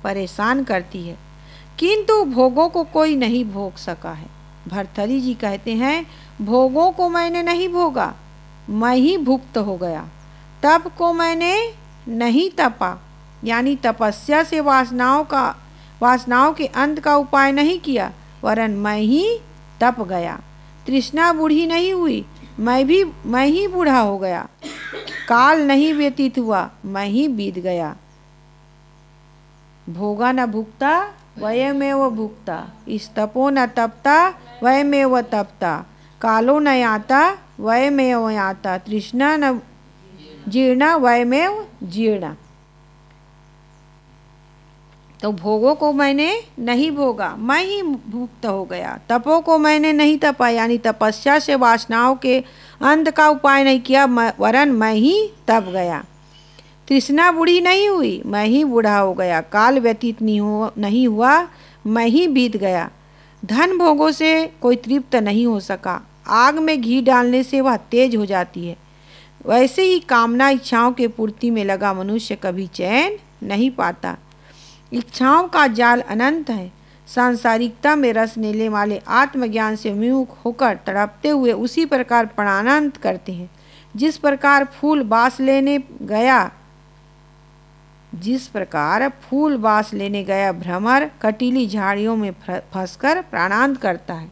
परेशान करती है, किंतु भोगों को कोई नहीं भोग सका है। भर्तृहरि जी कहते हैं, भोगों को मैंने नहीं भोगा, मैं ही भुक्त हो गया। तप को मैंने नहीं तपा, यानी तपस्या से वासनाओं के अंत का उपाय नहीं किया, वरन मैं ही तप गया। तृष्णा बूढ़ी नहीं हुई, मैं ही बूढ़ा हो गया। काल नहीं व्यतीत हुआ, मैं ही बीत गया। भोगा न भुक्ता वयमेव भुक्ता, इस तपो न तपता वयमेव तपता, कालो न याता वयमेव याता, तृष्णा न जीर्णा वयमेव जीर्णा। तो भोगों को मैंने नहीं भोगा, मैं ही भुक्त हो गया। तपों को मैंने नहीं तपा, यानी तपस्या से वासनाओं के अंत का उपाय नहीं किया, वरन मैं ही तप गया। तृष्णा बूढ़ी नहीं हुई, मैं ही बूढ़ा हो गया। काल व्यतीत नहीं हुआ, मैं ही बीत गया। धन भोगों से कोई तृप्त नहीं हो सका, आग में घी डालने से वह तेज हो जाती है। वैसे ही कामना इच्छाओं के पूर्ति में लगा मनुष्य कभी चैन नहीं पाता। इच्छाओं का जाल अनंत है। सांसारिकता में रस लेने वाले आत्मज्ञान से विमुख होकर तड़पते हुए उसी प्रकार प्राणांत करते हैं। जिस प्रकार फूल बास लेने गया भ्रमर कटीली झाड़ियों में फंसकर प्राणांत करता है।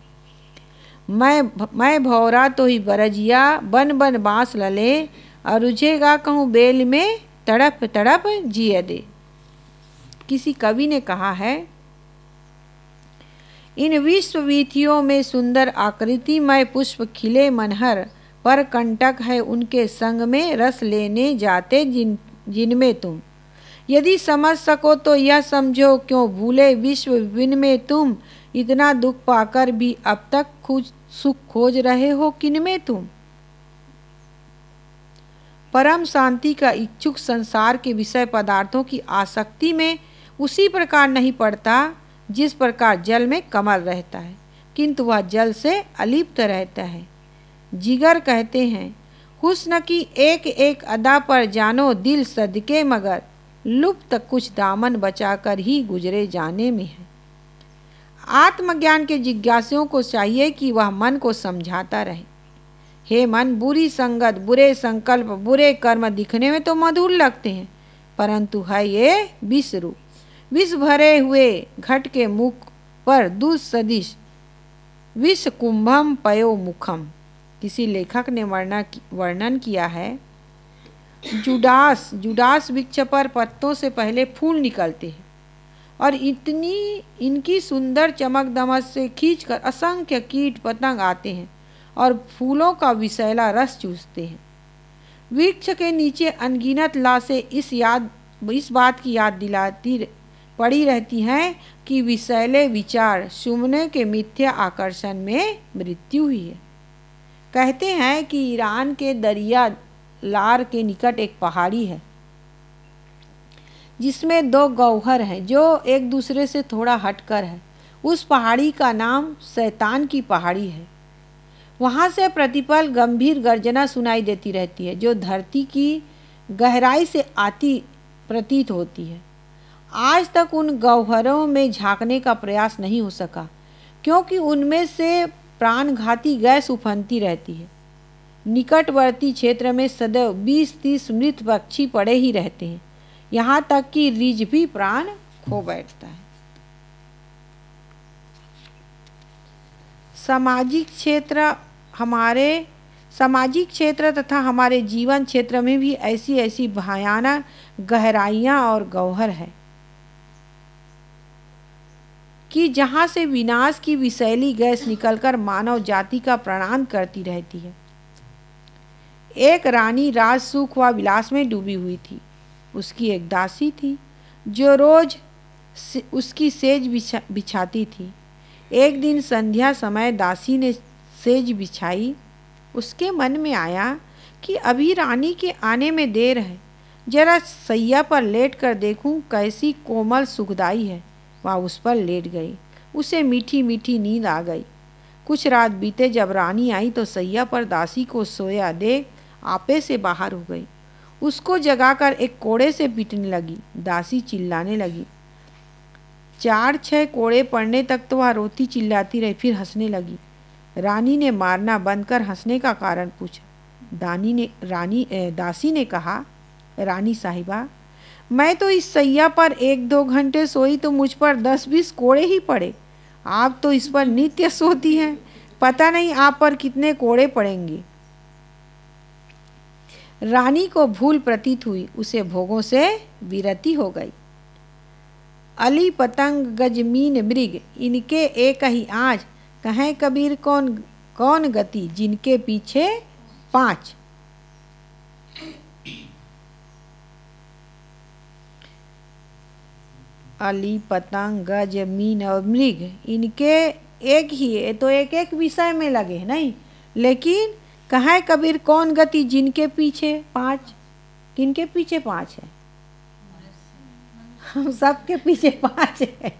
मैं भौरा तो ही बरजिया, बन बन बांस लले, अरुझेगा कहूँ बेल में, तड़प तड़प जिए दे। किसी कवि ने कहा है, इन विश्व वीथियों में सुंदर आकृतिमय पुष्प खिले मनहर, पर कंटक है उनके संग में रस लेने जाते जिनमें तुम। यदि समझ सको तो यह समझो, क्यों भूले विश्व विपिन में तुम, इतना दुख पाकर भी अब तक सुख खोज रहे हो किनमें तुम। परम शांति का इच्छुक संसार के विषय पदार्थों की आसक्ति में उसी प्रकार नहीं पड़ता जिस प्रकार जल में कमल रहता है, किंतु वह जल से अलिप्त रहता है। जिगर कहते हैं, हुस्न की एक एक अदा पर जानो दिल सदके, मगर लुप्त कुछ दामन बचाकर ही गुजरे जाने में है। आत्मज्ञान के जिज्ञासुओं को चाहिए कि वह मन को समझाता रहे, हे मन, बुरी संगत, बुरे संकल्प, बुरे कर्म दिखने में तो मधुर लगते हैं, परंतु है ये विष रूप। विष भरे हुए घट के मुख पर दूध सदिश विष कुंभम पयो मुखम। किसी लेखक ने वर्णन किया है, जुडास वृक्ष पर पत्तों से पहले फूल निकलते हैं और इनकी सुंदर चमक दमक से खींचकर असंख्य कीट पतंग आते हैं और फूलों का विषैला रस चूसते हैं। वृक्ष के नीचे अनगिनत लाशें इस बात की याद दिलाती पड़ी रहती हैं कि विषैले विचार सुमने के मिथ्या आकर्षण में मृत्यु हुई है। कहते हैं कि ईरान के दरिया लार के निकट एक पहाड़ी है जिसमें दो गौहर हैं जो एक दूसरे से थोड़ा हटकर है। उस पहाड़ी का नाम शैतान की पहाड़ी है। वहाँ से प्रतिपल गंभीर गर्जना सुनाई देती रहती है जो धरती की गहराई से आती प्रतीत होती है। आज तक उन गौहरों में झांकने का प्रयास नहीं हो सका, क्योंकि उनमें से प्राणघाती गैस उफनती रहती है। निकटवर्ती क्षेत्र में सदैव 20-30 मृत पक्षी पड़े ही रहते हैं, यहाँ तक कि रीछ भी प्राण खो बैठता है। सामाजिक क्षेत्र तथा हमारे जीवन क्षेत्र में भी ऐसी भयानक गहराइयाँ और गौहर है कि जहाँ से विनाश की विषैली गैस निकलकर मानव जाति का प्रणाम करती रहती है। एक रानी राज सुख व विलास में डूबी हुई थी। उसकी एक दासी थी जो रोज उसकी सेज बिछाती थी। एक दिन संध्या समय दासी ने सेज बिछाई। उसके मन में आया कि अभी रानी के आने में देर है, जरा सैया पर लेट कर देखूं कैसी कोमल सुखदाई है। वह उस पर लेट गई। उसे मीठी मीठी नींद आ गई। कुछ रात बीते जब रानी आई तो सैया पर दासी को सोया देख आपे से बाहर हो गई। उसको जगाकर एक कोड़े से पीटने लगी। दासी चिल्लाने लगी, 4-6 कोड़े पड़ने तक तो वह रोती चिल्लाती रही, फिर हंसने लगी। रानी ने मारना बंद कर हंसने का कारण पूछा। दासी ने कहा, रानी साहिबा, मैं तो इस सैया पर 1-2 घंटे सोई तो मुझ पर 10-20 कोड़े ही पड़े। आप तो इस पर नित्य सोती हैं, पता नहीं आप पर कितने कोड़े पड़ेंगे। रानी को भूल प्रतीत हुई, उसे भोगों से विरति हो गई। अली पतंग गजमीन मृग, इनके एक ही आँच, कहें कबीर कौन कौन गति, जिनके पीछे 5। अली पतंग गज मीन और मृग, इनके एक ही है, तो एक एक विषय में लगे नहीं, लेकिन कहें कबीर कौन गति, जिनके पीछे 5। किनके पीछे 5 है? हम सबके पीछे 5 है।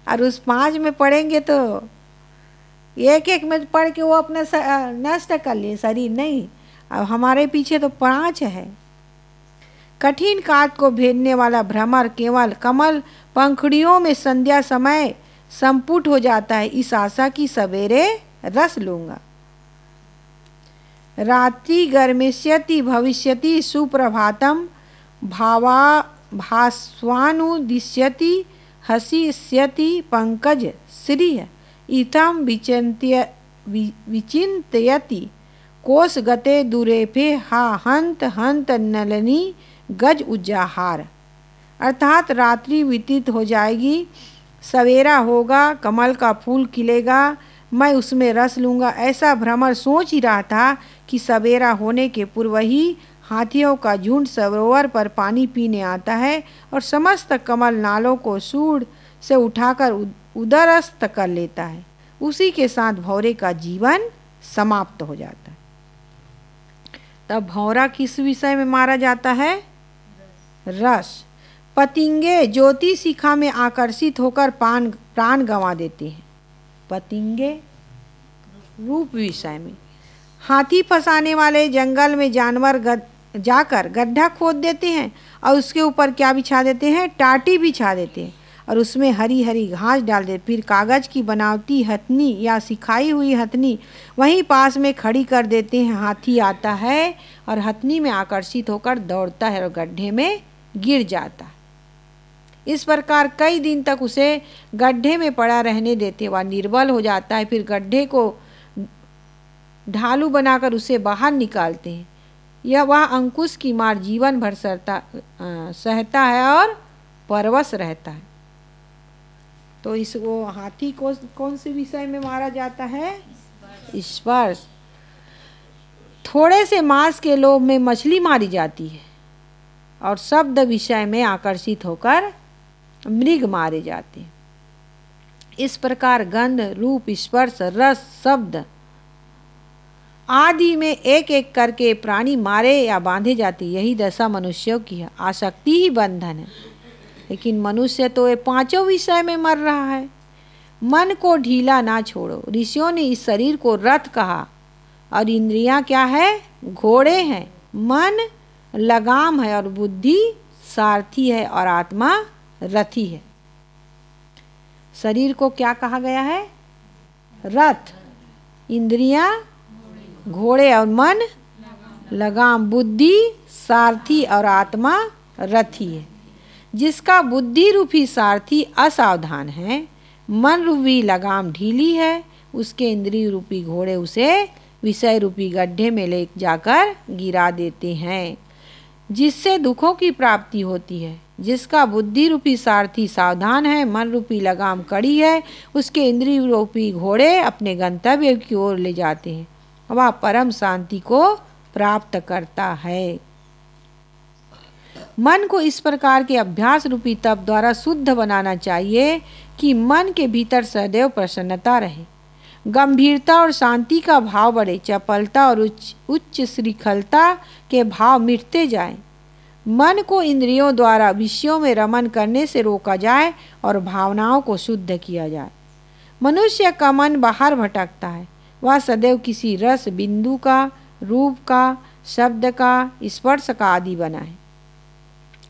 और उस 5 में पढ़ेंगे तो एक एक में पढ़ के वो अपना नष्ट कर लिए शरीर, नहीं, अब हमारे पीछे तो 5 है। कठिन काट को भेदने वाला भ्रमर केवल कमल पंखुड़ियों में संध्या समय संपुट हो जाता है, इस आशा की सवेरे रस लूंगा। रात्रि गर्मिष्यति भविष्यति सुप्रभातम भास्वानुदिश्यति हसिष्यति पंकज श्री इतम विचिन्तयति कोश गते दुरेफे हा हंत हंत नलनी गज उज्जाहार। अर्थात रात्रि व्यतीत हो जाएगी, सवेरा होगा, कमल का फूल खिलेगा, मैं उसमें रस लूँगा। ऐसा भ्रमर सोच ही रहा था कि सवेरा होने के पूर्व ही हाथियों का झुंड सरोवर पर पानी पीने आता है और समस्त कमल नालों को सूंड से उठाकर उदरस्त कर लेता है। उसी के साथ भौरे का जीवन समाप्त हो जाता है। तब भौरा किस विषय में मारा जाता है? रस। पतिंगे ज्योति शिखा में आकर्षित होकर प्राण गंवा देते हैं। पतिंगे रूप विषय में। हाथी फंसाने वाले जंगल में जानवर जाकर गड्ढा खोद देते हैं और उसके ऊपर क्या बिछा देते हैं? टाटी बिछा देते हैं और उसमें हरी हरी घास डाल देते। फिर कागज़ की बनावटी हथनी या सिखाई हुई हथनी वहीं पास में खड़ी कर देते हैं। हाथी आता है और हथनी में आकर्षित होकर दौड़ता है और गड्ढे में गिर जाता है। इस प्रकार कई दिन तक उसे गड्ढे में पड़ा रहने देते, वह निर्बल हो जाता है। फिर गड्ढे को ढालू बनाकर उसे बाहर निकालते हैं। यह वह अंकुश की मार जीवन भर सहता है और परवश रहता है। तो इस वो हाथी को कौन से विषय में मारा जाता है? स्पर्श। थोड़े से मांस के लोभ में मछली मारी जाती है और शब्द विषय में आकर्षित होकर मृग मारे जाते हैं। इस प्रकार गंध, रूप, स्पर्श, रस, शब्द आदि में एक एक करके प्राणी मारे या बांधे जाते। यही दशा मनुष्यों की है। आसक्ति ही बंधन है, लेकिन मनुष्य तो ये 5 विषय में मर रहा है। मन को ढीला ना छोड़ो। ऋषियों ने इस शरीर को रथ कहा और इंद्रियां क्या है? घोड़े हैं। मन लगाम है और बुद्धि सारथी है और आत्मा रथी है। शरीर को क्या कहा गया है? रथ। इंद्रियां घोड़े और मन लगाम, बुद्धि सारथी और आत्मा रथी है। जिसका बुद्धि रूपी सारथी असावधान है, मन रूपी लगाम ढीली है, उसके इंद्रिय रूपी घोड़े उसे विषय रूपी गड्ढे में ले जाकर गिरा देते हैं, जिससे दुखों की प्राप्ति होती है। जिसका बुद्धि रूपी सारथी सावधान है, मन रूपी लगाम कड़ी है, उसके इंद्रिय रूपी घोड़े अपने गंतव्य की ओर ले जाते हैं, वह परम शांति को प्राप्त करता है। मन को इस प्रकार के अभ्यास रूपी तप द्वारा शुद्ध बनाना चाहिए कि मन के भीतर सदैव प्रसन्नता रहे, गंभीरता और शांति का भाव बढ़े, चपलता और उच्च श्रृंखलता के भाव मिटते जाएं। मन को इंद्रियों द्वारा विषयों में रमन करने से रोका जाए और भावनाओं को शुद्ध किया जाए। मनुष्य का मन बाहर भटकता है, वह सदैव किसी रस बिंदु का, रूप का, शब्द का, स्पर्श का आदि बना है।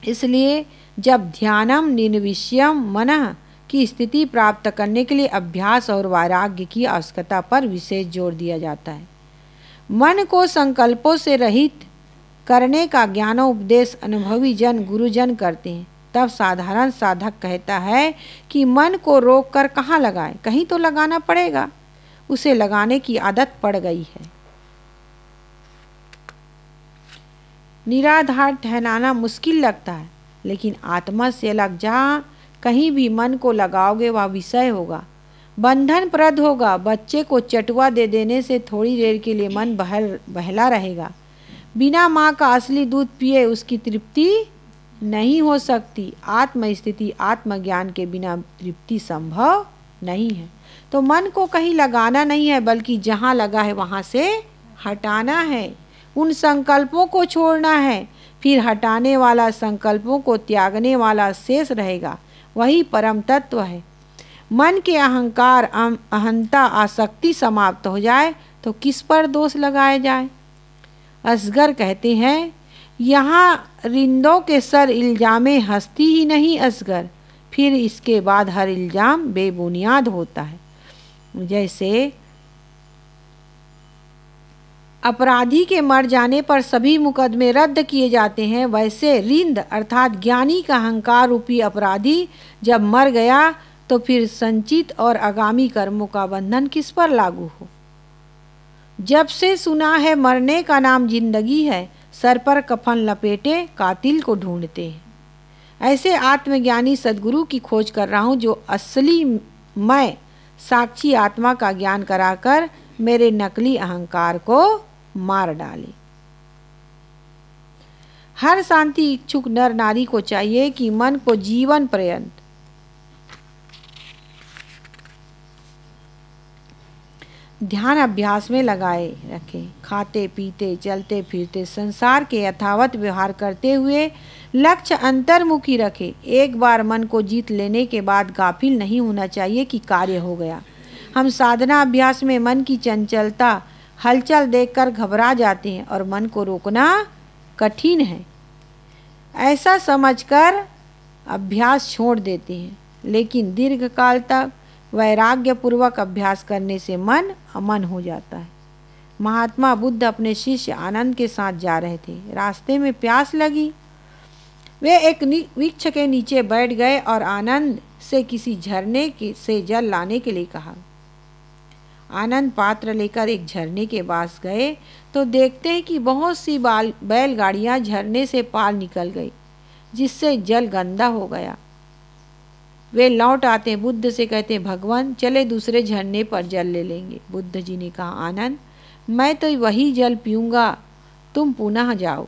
इसलिए जब ध्यानम निर्विषयम मनः की स्थिति प्राप्त करने के लिए अभ्यास और वैराग्य की आवश्यकता पर विशेष जोर दिया जाता है। मन को संकल्पों से रहित करने का ज्ञानोपदेश अनुभवी जन गुरुजन करते हैं। तब साधारण साधक कहता है कि मन को रोक कर कहाँ लगाए, कहीं तो लगाना पड़ेगा। उसे लगाने की आदत पड़ गई है। निराधार ठहराना मुश्किल लगता है, लेकिन आत्मा से अलग जहाँ कहीं भी मन को लगाओगे वह विषय होगा, बंधन प्रद होगा। बच्चे को चटुआ दे देने से थोड़ी देर के लिए मन बहला रहेगा। बिना माँ का असली दूध पिए उसकी तृप्ति नहीं हो सकती। आत्म स्थिति आत्मज्ञान के बिना तृप्ति संभव नहीं है। तो मन को कहीं लगाना नहीं है, बल्कि जहाँ लगा है वहाँ से हटाना है। उन संकल्पों को छोड़ना है। फिर हटाने वाला संकल्पों को त्यागने वाला शेष रहेगा, वही परम तत्व है। मन के अहंकार अहंता आसक्ति समाप्त हो जाए तो किस पर दोष लगाया जाए। असगर कहते हैं, यहाँ रिंदों के सर इल्जामे हस्ती ही नहीं असगर, फिर इसके बाद हर इल्जाम बेबुनियाद होता है। जैसे अपराधी के मर जाने पर सभी मुकदमे रद्द किए जाते हैं, वैसे रिंद अर्थात ज्ञानी का अहंकार रूपी अपराधी जब मर गया तो फिर संचित और आगामी कर्मों का बंधन किस पर लागू हो। जब से सुना है मरने का नाम जिंदगी है, सर पर कफन लपेटे कातिल को ढूंढते हैं। ऐसे आत्मज्ञानी सद्गुरु की खोज कर रहा हूँ, जो असली मैं साक्षी आत्मा का ज्ञान कराकर मेरे नकली अहंकार को मार डाले। हर शांति इच्छुक नर नारी को चाहिए कि मन को जीवन पर्यंत ध्यान अभ्यास में लगाए रखें। खाते पीते चलते फिरते संसार के यथावत व्यवहार करते हुए लक्ष्य अंतर्मुखी रखे। एक बार मन को जीत लेने के बाद गाफिल नहीं होना चाहिए कि कार्य हो गया। हम साधना अभ्यास में मन की चंचलता हलचल देखकर घबरा जाते हैं और मन को रोकना कठिन है, ऐसा समझकर अभ्यास छोड़ देते हैं। लेकिन दीर्घकाल तक वैराग्य पूर्वक अभ्यास करने से मन अमन हो जाता है। महात्मा बुद्ध अपने शिष्य आनंद के साथ जा रहे थे। रास्ते में प्यास लगी। वे एक वृक्ष के नीचे बैठ गए और आनंद से किसी झरने से जल लाने के लिए कहा। आनंद पात्र लेकर एक झरने के पास गए तो देखते हैं कि बहुत सी बैलगाड़ियां झरने से पार निकल गई, जिससे जल गंदा हो गया। वे लौट आते बुद्ध से कहते, भगवान चले दूसरे झरने पर जल ले लेंगे। बुद्ध जी ने कहा, आनंद मैं तो वही जल पीऊँगा, तुम पुनः जाओ।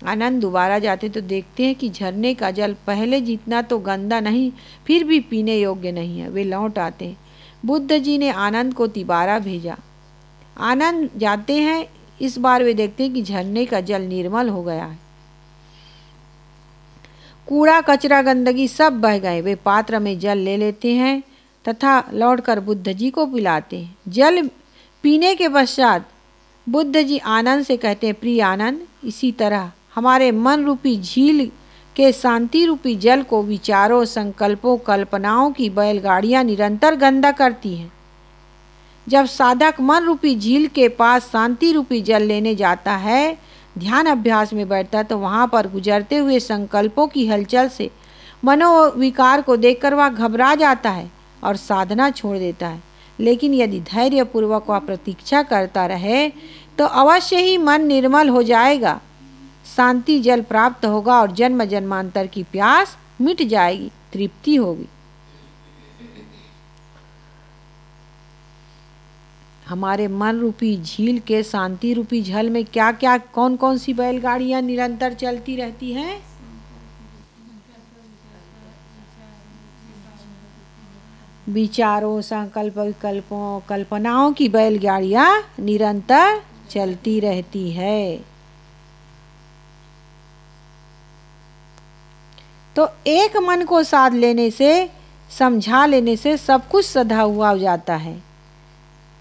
आनंद दोबारा जाते तो देखते हैं कि झरने का जल पहले जितना तो गंदा नहीं, फिर भी पीने योग्य नहीं है। वे लौट आते हैं। बुद्ध जी ने आनंद को तिबारा भेजा। आनंद जाते हैं। इस बार वे देखते हैं कि झरने का जल निर्मल हो गया है। कूड़ा कचरा गंदगी सब बह गए। वे पात्र में जल ले लेते हैं तथा लौटकर बुद्ध जी को पिलाते हैं। जल पीने के पश्चात बुद्ध जी आनंद से कहते हैं, प्रिय आनंद, इसी तरह हमारे मन रूपी झील के शांति रूपी जल को विचारों, संकल्पों, कल्पनाओं की बैलगाड़ियां निरंतर गंदा करती हैं। जब साधक मन रूपी झील के पास शांति रूपी जल लेने जाता है, ध्यान अभ्यास में बैठता है, तो वहाँ पर गुजरते हुए संकल्पों की हलचल से मनोविकार को देखकर वह घबरा जाता है और साधना छोड़ देता है। लेकिन यदि धैर्यपूर्वक वह प्रतीक्षा करता रहे तो अवश्य ही मन निर्मल हो जाएगा, शांति जल प्राप्त होगा और जन्म जन्मांतर की प्यास मिट जाएगी, तृप्ति होगी। हमारे मन रूपी झील के शांति रूपी जल में क्या क्या कौन कौन सी बैलगाड़ियां निरंतर चलती रहती हैं? विचारों, संकल्प, विकल्पों, कल्पनाओं की बैलगाड़ियां निरंतर चलती रहती है। तो एक मन को साध लेने से, समझा लेने से सब कुछ सधा हुआ हो जाता है,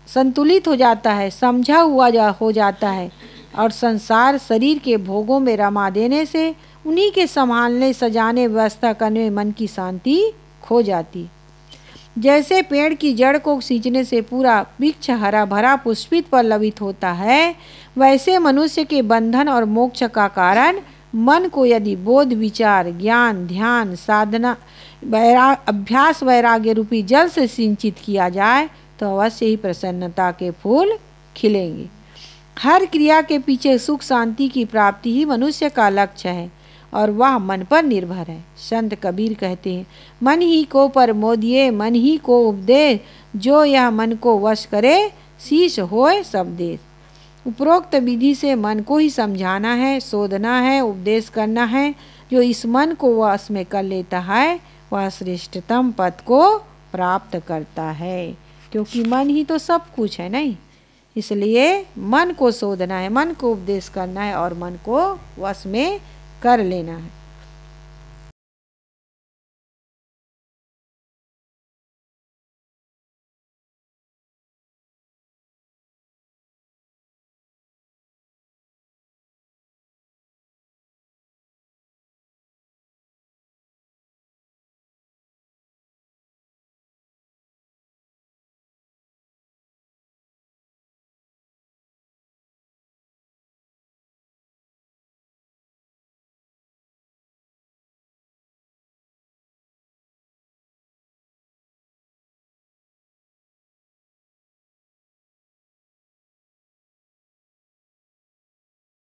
संतुलित हो जाता है, समझा हुआ हो जाता है और संसार शरीर के भोगों में रमा देने से उन्हीं के संभालने सजाने व्यवस्था करने में मन की शांति खो जाती। जैसे पेड़ की जड़ को सींचने से पूरा वृक्ष हरा भरा पुष्पित पल्लवित होता है, वैसे मनुष्य के बंधन और मोक्ष का कारण मन को यदि बोध विचार ज्ञान ध्यान साधना अभ्यास वैराग्य रूपी जल से सिंचित किया जाए तो अवश्य ही प्रसन्नता के फूल खिलेंगे। हर क्रिया के पीछे सुख शांति की प्राप्ति ही मनुष्य का लक्ष्य है और वह मन पर निर्भर है। संत कबीर कहते हैं, मन ही को प्रमोदिए मन ही को उपदेश, जो यह मन को वश करे शीश होए सब देश। उपरोक्त विधि से मन को ही समझाना है, शोधना है, उपदेश करना है। जो इस मन को वश में कर लेता है वह श्रेष्ठतम पद को प्राप्त करता है, क्योंकि मन ही तो सब कुछ है नहीं। इसलिए मन को शोधना है, मन को उपदेश करना है और मन को वश में कर लेना है।